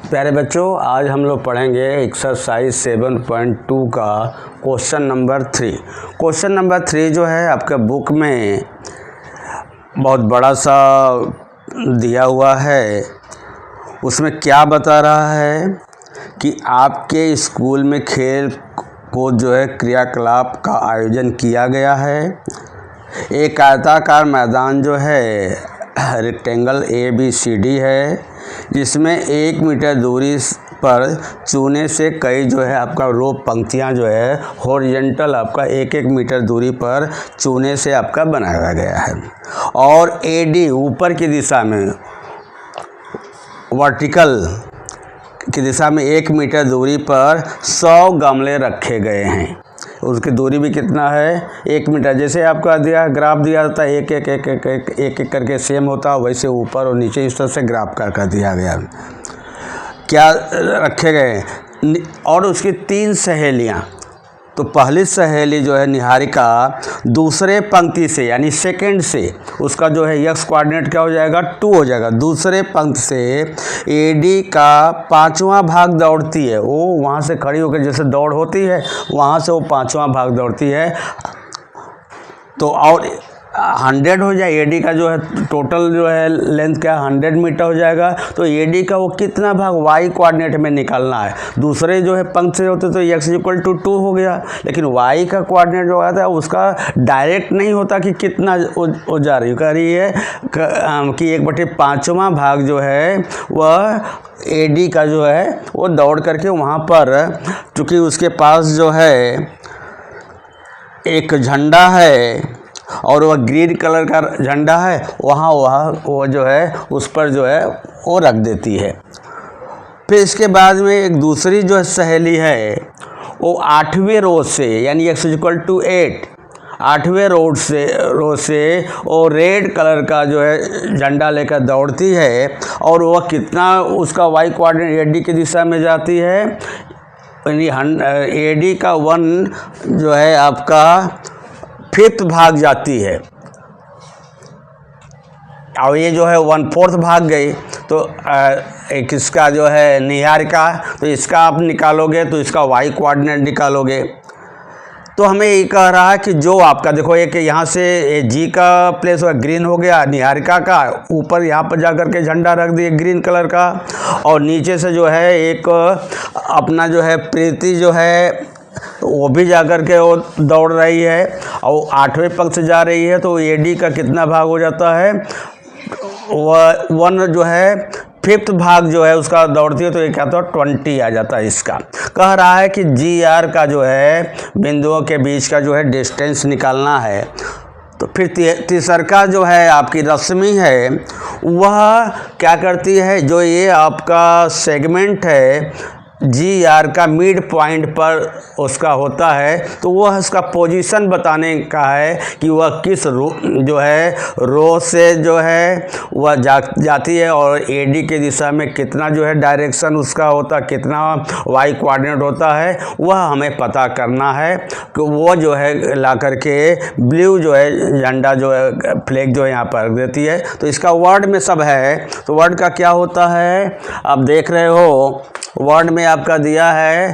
प्यारे बच्चों, आज हम लोग पढ़ेंगे एक्सरसाइज 7.2 का क्वेश्चन नंबर 3। क्वेश्चन नंबर 3 जो है आपके बुक में बहुत बड़ा सा दिया हुआ है। उसमें क्या बता रहा है कि आपके स्कूल में खेल को जो है क्रियाकलाप का आयोजन किया गया है। एक आयताकार मैदान जो है रेक्टेंगल ABCD है, जिसमें 1 मीटर दूरी पर चूने से कई जो है आपका रो पंक्तियां जो है हॉरिजॉन्टल आपका 1-1 मीटर दूरी पर चूने से आपका बनाया गया है। और AD ऊपर की दिशा में वर्टिकल की दिशा में 1 मीटर दूरी पर 100 गमले रखे गए हैं। उसकी दूरी भी कितना है, 1 मीटर। जैसे आपका दिया ग्राफ दिया जाता है एक एक करके सेम होता है, वैसे ऊपर और नीचे इस तरह से ग्राफ कर दिया गया। क्या रखे गए और उसकी 3 सहेलियां। तो पहली सहेली जो है निहारिका दूसरे पंक्ति से यानी सेकंड से उसका जो है x कोऑर्डिनेट क्या हो जाएगा 2 हो जाएगा। दूसरे पंक्ति से AD का 5वां भाग दौड़ती है। वो वहाँ से खड़ी होकर जैसे दौड़ होती है वहाँ से वो 5वां भाग दौड़ती है। तो और 100 हो जाए। AD का जो है टोटल जो है लेंथ क्या 100 मीटर हो जाएगा। तो AD का वो कितना भाग y कोऑर्डिनेट में निकालना है। दूसरे जो है पंक्ति से होते तो x = 2 हो गया, लेकिन y का कोऑर्डिनेट जो आता है उसका डायरेक्ट नहीं होता कि कितना वो जा रही है कि 1/5वां भाग जो है वह AD का जो है वो दौड़ करके वहाँ पर, चूँकि उसके पास जो है एक झंडा है और वह ग्रीन कलर का झंडा है, वहाँ वो जो है उस पर जो है वो रख देती है। फिर इसके बाद में एक दूसरी जो सहेली है वो 8वें रो से यानी x = 8 8वें रो से वो रेड कलर का जो है झंडा लेकर दौड़ती है। और वह कितना उसका y कोऑर्डिनेट AD की दिशा में जाती है, यानी AD का 1 जो है आपका 5th भाग जाती है और ये जो है 1/4 भाग गई। तो एक इसका जो है निहारिका, तो इसका आप निकालोगे तो इसका y कोऑर्डिनेट निकालोगे। तो हमें ये कह रहा है कि जो आपका देखो एक यहाँ से G का प्लेस ग्रीन हो गया, निहारिका का ऊपर यहाँ पर जाकर के झंडा रख दिए ग्रीन कलर का, और नीचे से जो है एक अपना जो है प्रीति जो है वो भी जाकर के वो दौड़ रही है और 8वें पंक्ति से जा रही है। तो AD का कितना भाग हो जाता है, वह 1 जो है 5th भाग जो है उसका दौड़ती है। तो ये क्या तो 20 आ जाता है। इसका कह रहा है कि GR का जो है बिंदुओं के बीच का जो है डिस्टेंस निकालना है। तो फिर तीसरा जो है आपकी रश्मि है, वह क्या करती है, जो ये आपका सेगमेंट है GR का मिड पॉइंट पर उसका होता है, तो वह उसका पोजीशन बताने का है कि वह किस जो है रो से जो है वह जाती है और AD की दिशा में कितना जो है डायरेक्शन उसका होता, कितना y कोऑर्डिनेट होता है, वह हमें पता करना है। कि वो जो है ला करके ब्लू जो है झंडा जो है फ्लैग जो है यहाँ पर रख देती है। तो इसका वर्ड में सब है। तो वर्ड का क्या होता है आप देख रहे हो, वर्ड में आपका दिया है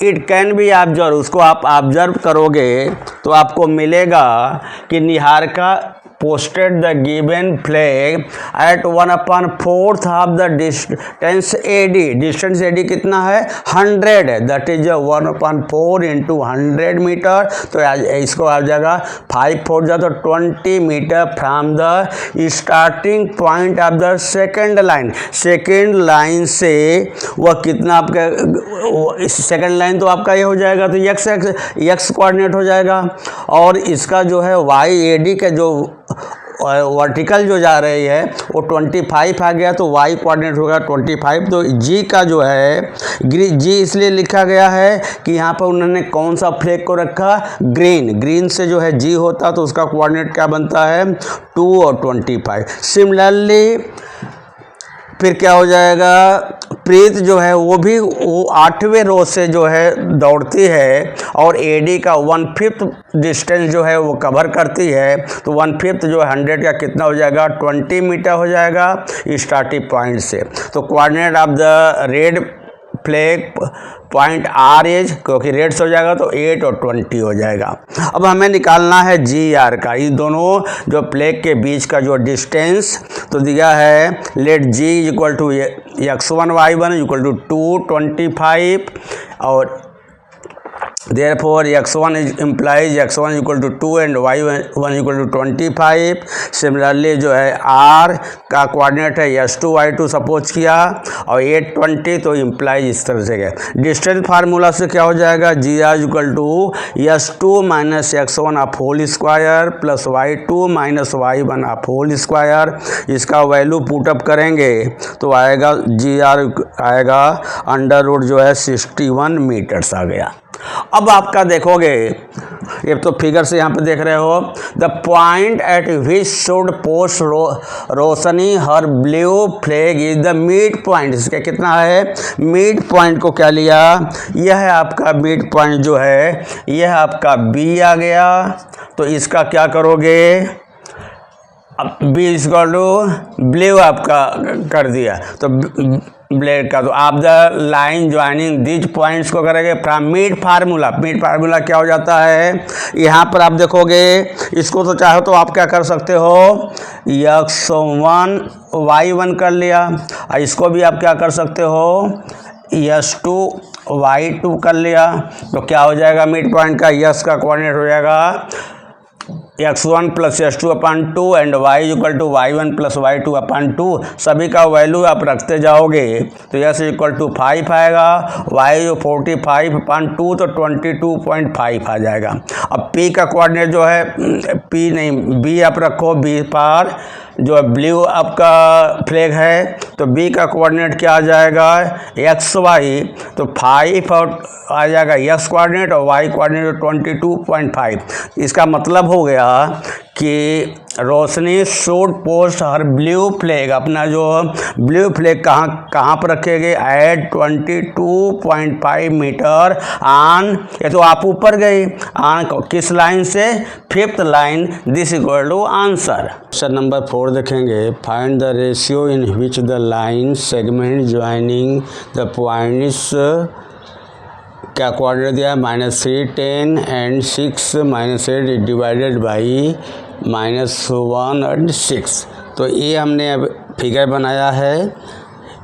इट कैन बी ऑब्जर्व। उसको आप ऑब्जर्व करोगे तो आपको मिलेगा कि Niharika posted the given flag at 1/4 of the distance AD। Distance AD कितना है 100, दैट इज 1/4 × 100 मीटर। तो इसको आ जाएगा 5/4 जा तो 20 metre from the starting point of the second line. Second line से वह कितना आपका सेकेंड लाइन तो आपका ये हो जाएगा, तो x कोऑर्डिनेट हो जाएगा। और इसका जो है y AD का जो वर्टिकल जो जा रही है वो 25 आ गया, तो y कोऑर्डिनेट होगा 25। तो G का जो है G इसलिए लिखा गया है कि यहाँ पर उन्होंने कौन सा फ्लैग को रखा, ग्रीन से जो है G होता, तो उसका कोऑर्डिनेट क्या बनता है 2 और 25। सिमिलरली फिर क्या हो जाएगा प्रीत जो है वो भी वो 8वें रो से जो है दौड़ती है और एडी का 1/5 डिस्टेंस जो है वो कवर करती है। तो 1/5 जो 100 का कितना हो जाएगा, 20 मीटर हो जाएगा स्टार्टिंग पॉइंट से। तो coordinate of the red flag point are as, क्योंकि रेड से हो जाएगा तो 8 और 20 हो जाएगा। अब हमें निकालना है जी आर का, इस दोनों जो फ्लैग के बीच का जो डिस्टेंस तो दिया है, let G equal to x1 y1 equal to 225 और therefore x1 implies x1 equal to 2 and y1 equal to 25। Similarly जो है r का कोऑर्डिनेट है s2 y2 सपोज किया और 820, तो इम्प्लाइज इस तरह से गया। डिस्टेंस फार्मूला से क्या हो जाएगा, G R equal to s2 minus x1 आप whole square plus y2 minus y1 आप होल स्क्वायर। इसका वैल्यू पुटअप करेंगे तो आएगा जी आर आएगा अंडर रूट जो है 61 मीटर्स आ गया। अब आपका देखोगे, ये तो फिगर से यहाँ पे देख रहे हो, the point eight which should post Roshni her blue flag is the mid point. इसका कितना है, मिड पॉइंट को क्या लिया, यह है आपका मिड पॉइंट जो है, यह आपका बी आ गया। तो इसका क्या करोगे, अब बी इक्वल टू ब्लू आपका कर दिया तो ब्लेड का, तो आप the line joining these points को करेंगे from mid formula. Mid formula क्या हो जाता है, यहाँ पर आप देखोगे इसको तो चाहो तो आप क्या कर सकते हो, x1 y1 कर लिया, और इसको भी आप क्या कर सकते हो, s2 y2 कर लिया। तो क्या हो जाएगा, मिड पॉइंट का यस का कोऑर्डिनेट हो जाएगा x1 plus s2 upon 2 and y equal to y1 plus y2 upon 2। सभी का वैल्यू आप रखते जाओगे तो s इक्वल टू 5 आएगा, y जो 45 अपॉन 2 तो 22.5 आ जाएगा। अब p का कोऑर्डिनेट जो है, p नहीं b आप रखो, b पर जो ब्लू आपका फ्लैग है तो b का कोऑर्डिनेट क्या आ जाएगा, एक्स वाई, तो 5 और आ जाएगा x कोऑर्डिनेट और y कोऑर्डिनेट 22.5। इसका मतलब हो गया कि Roshni should post her blue flag, अपना जो ब्लू फ्लैग कहाँ पर रखेंगे, एट 22.5 मीटर ऑन, ये तो आप ऊपर गए, ऑन किस लाइन से, 5th line. This equal to answer. Question number 4 देखेंगे, find the ratio in which the line segment joining the points, क्या कोऑर्डिनेट दिया है, -3 10 एंड 6 -8 डिवाइडेड बाई -1 और 6। तो ये हमने अब फिगर बनाया है,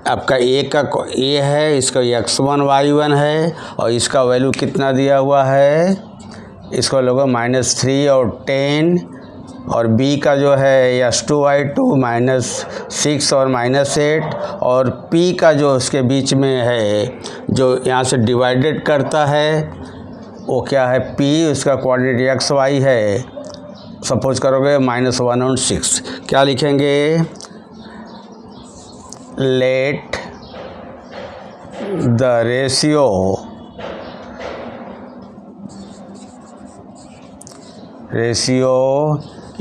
आपका ए का ए है, इसका x1 y1 है और इसका वैल्यू कितना दिया हुआ है, इसको लोगों -3 और 10, और b का जो है s2 y2 -6 और -8, और p का जो उसके बीच में है जो यहाँ से डिवाइडेड करता है वो क्या है, p, उसका कोऑर्डिनेट x y है, सपोज करोगे -1 और 6। क्या लिखेंगे, let the ratio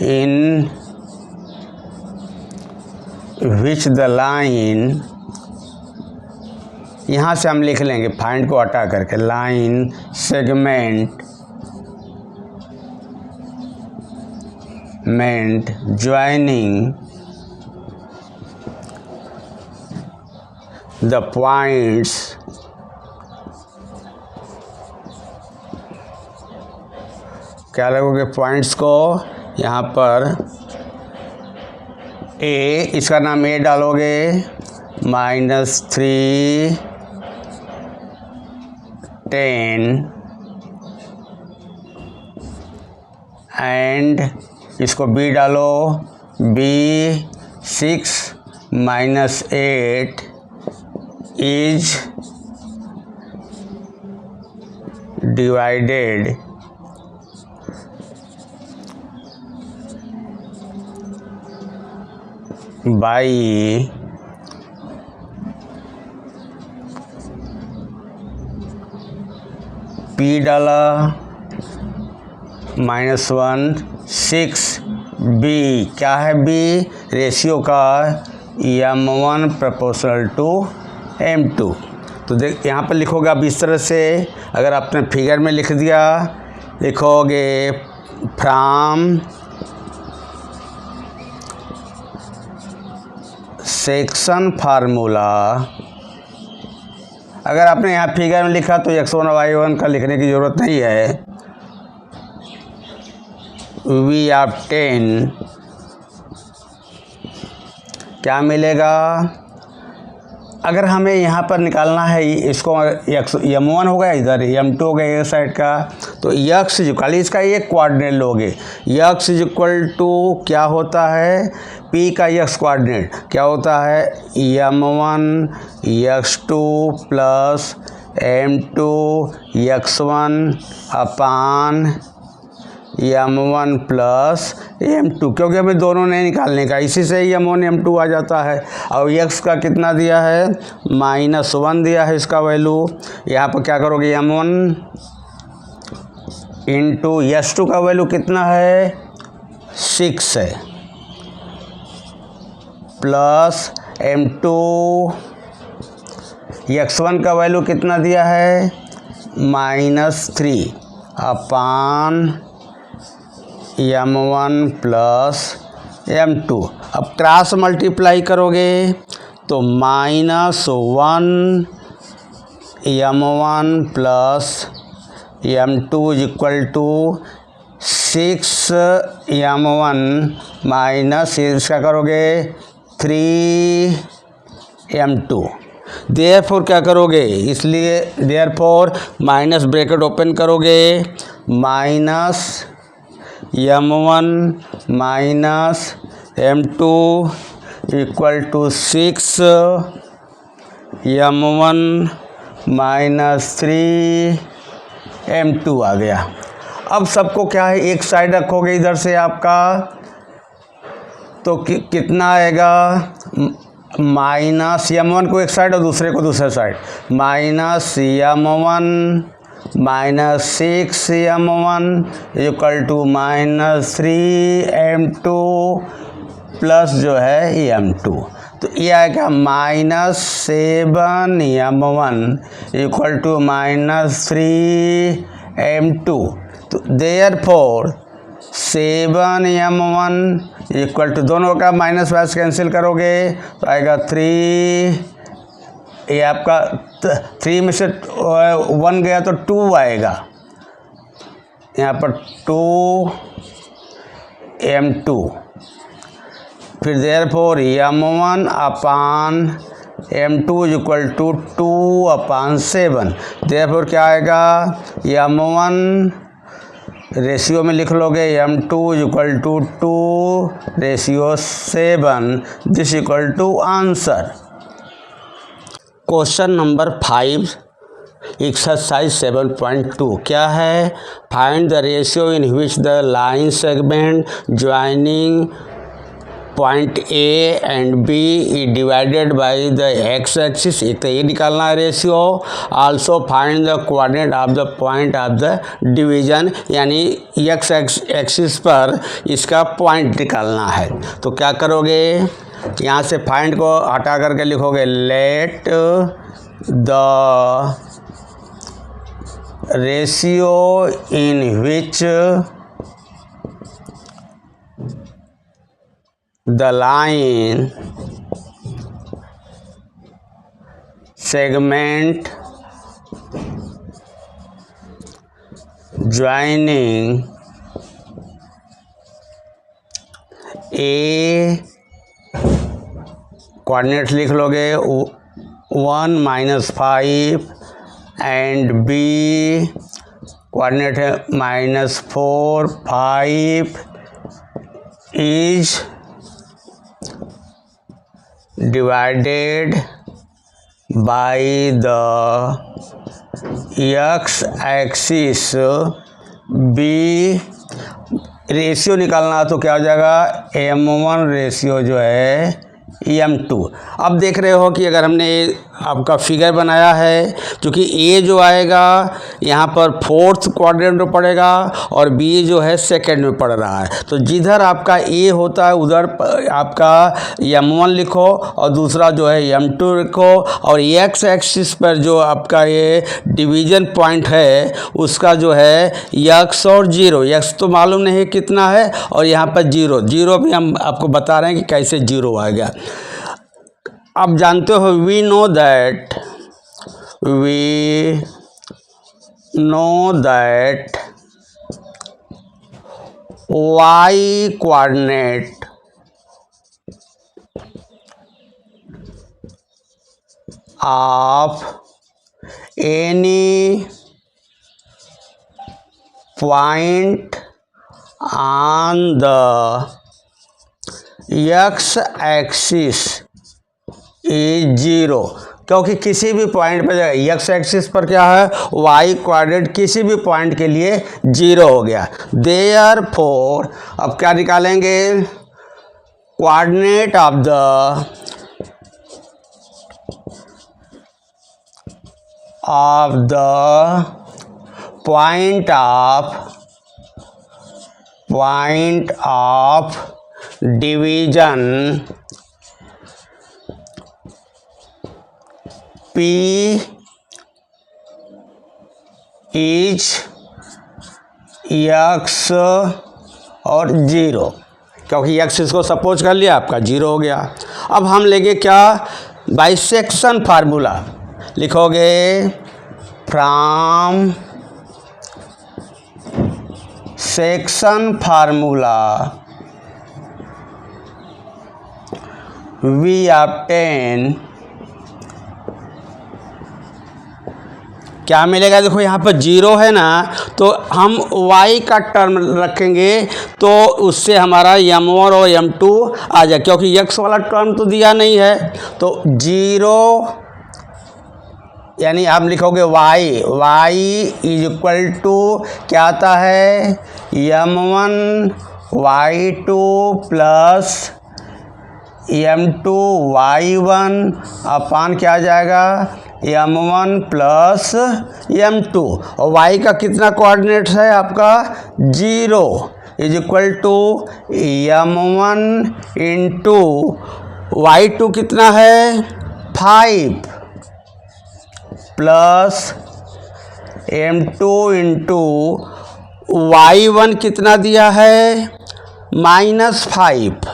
in which the line, यहाँ से हम लिख लेंगे फाइंड को हटा करके, line segment joining the points क्या लगोगे, पॉइंट्स को यहाँ पर ए, इसका नाम ए डालोगे, -3 10 एंड इसको बी डालो, B 6 -8 is divided by P डाला -1 6 बी, क्या है बी, रेशियो का m1 प्रोपोर्शनल टू m2। तो देख यहाँ पर लिखोगे आप इस तरह से, अगर आपने फिगर में लिख दिया, लिखोगे फ्रॉम सेक्शन फार्मूला। अगर आपने यहाँ फिगर में लिखा तो x1 और y1 का लिखने की ज़रूरत नहीं है। वी ऑब्टेन क्या मिलेगा, अगर हमें यहाँ पर निकालना है इसको, m1 हो गया इधर, m2 हो गया एक साइड का, तो x इक्वल, इसका एक कोऑर्डिनेट लोगे, x इक्वल टू क्या होता है, p का x कोऑर्डिनेट क्या होता है, m1 x2 plus m2 x1 अपान m1 प्लस m2, क्योंकि हमें दोनों नहीं निकालने का, इसी से ही m1 m2 आ जाता है। और x का कितना दिया है, -1 दिया है इसका वैल्यू। यहाँ पर क्या करोगे, m1 इंटू s2 का वैल्यू कितना है, 6 है, प्लस m2 x1 का वैल्यू कितना दिया है, -3 अपान m1 प्लस m2। अब क्रॉस मल्टीप्लाई करोगे तो -1 m1 plus m2 equal to 6 m1 minus इसका करोगे 3 m2। देयरफॉर क्या करोगे, इसलिए देयरफॉर माइनस ब्रैकेट ओपन करोगे, minus m1 minus m2 equal to 6 m1 minus 3 m2 आ गया। अब सबको क्या है, एक साइड रखोगे इधर से आपका, तो कितना आएगा, माइनस m1 को एक साइड और दूसरे को दूसरे side, minus m1 minus 6 m1 equal to -3 m2 plus जो है m2। तो ये आएगा -7 m1 इक्वल टू -3 m2। तो देयरफॉर 7 m1 इक्वल टू, दोनों का माइनस वाइस कैंसिल करोगे तो आएगा 3, ये आपका 3 में से 1 गया तो 2 आएगा, यहाँ पर 2 m2। फिर therefore m1 upon m2 equal to 2 upon 7। Therefore क्या आएगा, m1 रेशियो में लिख लोगे m2 equal to 2 ratio 7, this equal to answer. Question number 5 exercise 7.2 क्या है, find the ratio in which the line segment joining point A and B is divided by the X axis. एक तो ये निकालना है ratio, also find the coordinate of the point of the division, यानी x axis पर इसका point निकालना है। तो क्या करोगे, यहाँ से फाइंड को हटा करके लिखोगे let the ratio in which the line segment joining A, coordinate लिख लोगे 1 -5 एंड B कोऑर्डिनेट है -4 5 is divided by the x axis b। Ratio निकालना तो क्या हो जाएगा, m1 रेशियो जो है m2। अब देख रहे हो कि अगर हमने आपका फिगर बनाया है, क्योंकि ए जो आएगा यहाँ पर फोर्थ क्वाड्रेंट में पड़ेगा और बी जो है सेकंड में पड़ रहा है। तो जिधर आपका ए होता है उधर आपका m1 लिखो और दूसरा जो है m2 लिखो, और x एक्सिस पर जो आपका ये डिवीज़न पॉइंट है उसका जो है x और 0, x तो मालूम नहीं कितना है और यहाँ पर 0 भी हम आपको बता रहे हैं कि कैसे 0 आएगा। आप जानते हो we know that y coordinate of any point on the x axis is 0, क्योंकि किसी भी पॉइंट पर x एक्सिस पर क्या है y कोऑर्डिनेट किसी भी पॉइंट के लिए 0 हो गया। देयरफॉर अब क्या निकालेंगे, coordinate of the point of division P is x और 0, क्योंकि x इसको सपोज कर लिया आपका 0 हो गया। अब हम लेंगे क्या, बाइसेक्शन फार्मूला लिखोगे, from section formula we obtain, क्या मिलेगा, देखो यहाँ पर 0 है ना, तो हम y का टर्म रखेंगे तो उससे हमारा m1 और m2 आ जाए, क्योंकि x वाला टर्म तो दिया नहीं है। तो 0 यानी आप लिखोगे y इज इक्वल टू क्या आता है, m1 y2 plus m2 y1 अपान क्या आ जाएगा, m1 प्लस m2, और y का कितना कोऑर्डिनेट है आपका 0 is equal to m1 into y2 कितना है 5 प्लस m2 इंटू y1 कितना दिया है -5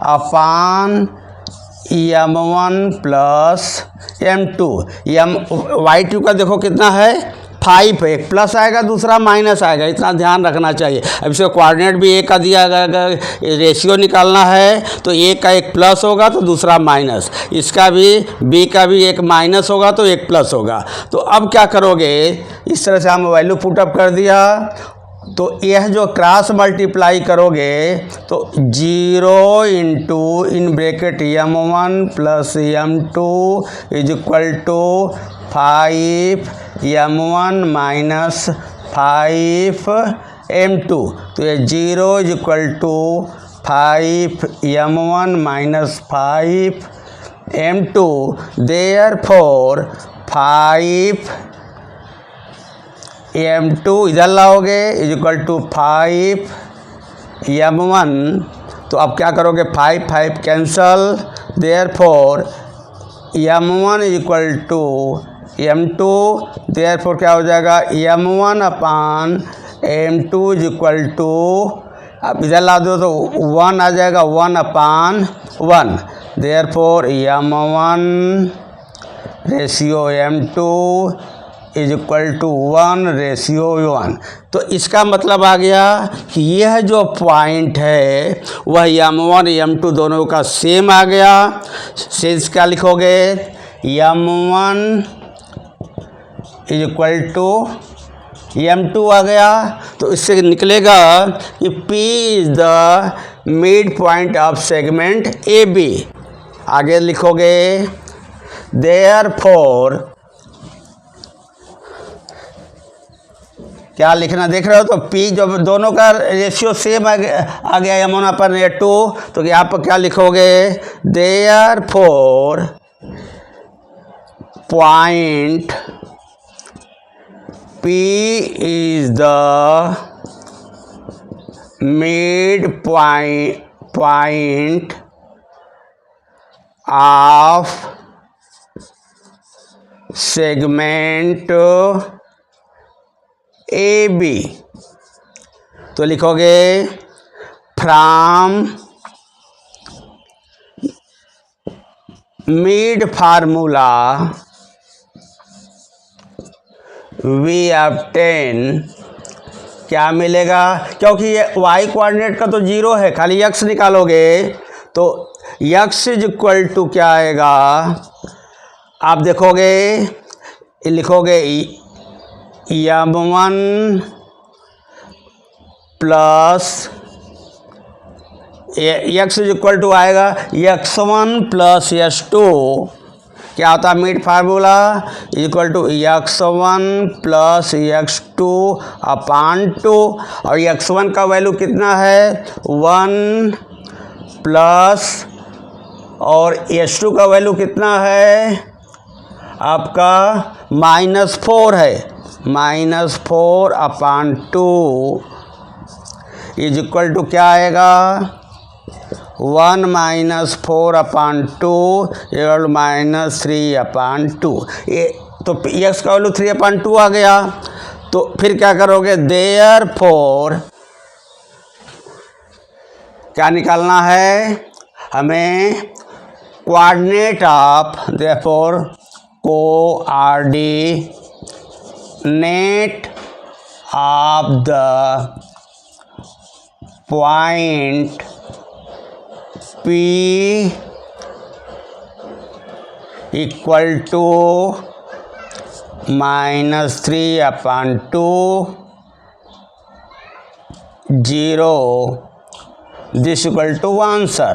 अपान m1 प्लस m2, y2 का देखो कितना है 5 है, एक प्लस आएगा दूसरा माइनस आएगा, इतना ध्यान रखना चाहिए। अब इसका कोऑर्डिनेट भी एक का दिया, अगर रेशियो निकालना है तो एक का एक प्लस होगा तो दूसरा माइनस, इसका भी b का भी एक माइनस होगा तो एक प्लस होगा। तो अब क्या करोगे, इस तरह से हम वैल्यू पुटअप कर दिया, तो यह जो क्रॉस मल्टीप्लाई करोगे तो 0 into in bracket m1 plus m2 is equal to 5 m1 minus 5 m2, तो ये 0 is equal to 5 m1 minus 5 m2, therefore 5 m2 इधर लाओगे इज इक्वल टू 5 m1, तो अब क्या करोगे 5 cancel, therefore m1 is equal to m2, therefore क्या हो जाएगा m1 upon m2 is equal to, अब इधर ला दो तो 1 आ जाएगा 1 upon 1, therefore m1 ratio m2 is equal to 1 ratio 1। तो इसका मतलब आ गया कि यह जो पॉइंट है वह m1 m2 दोनों का सेम आ गया। सेंस क्या लिखोगे, m1 is equal to m2 आ गया, तो इससे निकलेगा कि P is the mid point of segment AB। आगे लिखोगे देयरफॉर क्या लिखना देख रहे हो? तो P जब दोनों का रेशियो सेम आ गया यमुना पर 2, तो यहाँ पर क्या लिखोगे? Therefore point P is the midpoint of segment AB। तो लिखोगे from mid formula we obtain, क्या मिलेगा? क्योंकि ये y कोऑर्डिनेट का तो 0 है, खाली x निकालोगे तो x इज इक्वल टू क्या आएगा? आप देखोगे, लिखोगे m1 plus x is equal to आएगा x1 प्लस x2। क्या होता है mid formula? Equal to x1 plus x2 upon 2, और x1 का वैल्यू कितना है? 1 प्लस, और x2 का वैल्यू कितना है? आपका -4 है, -4 अपान 2 इज इक्वल टू क्या आएगा? 1 - 4 अपान 2 -3 अपान 2। ये तो x का वैल्यू 3 अपान 2 आ गया। तो फिर क्या करोगे? देयरफॉर क्या निकालना है हमें? Coordinate of, therefore coordinate of the point P equal to -3 upon 2 0, this equal to answer.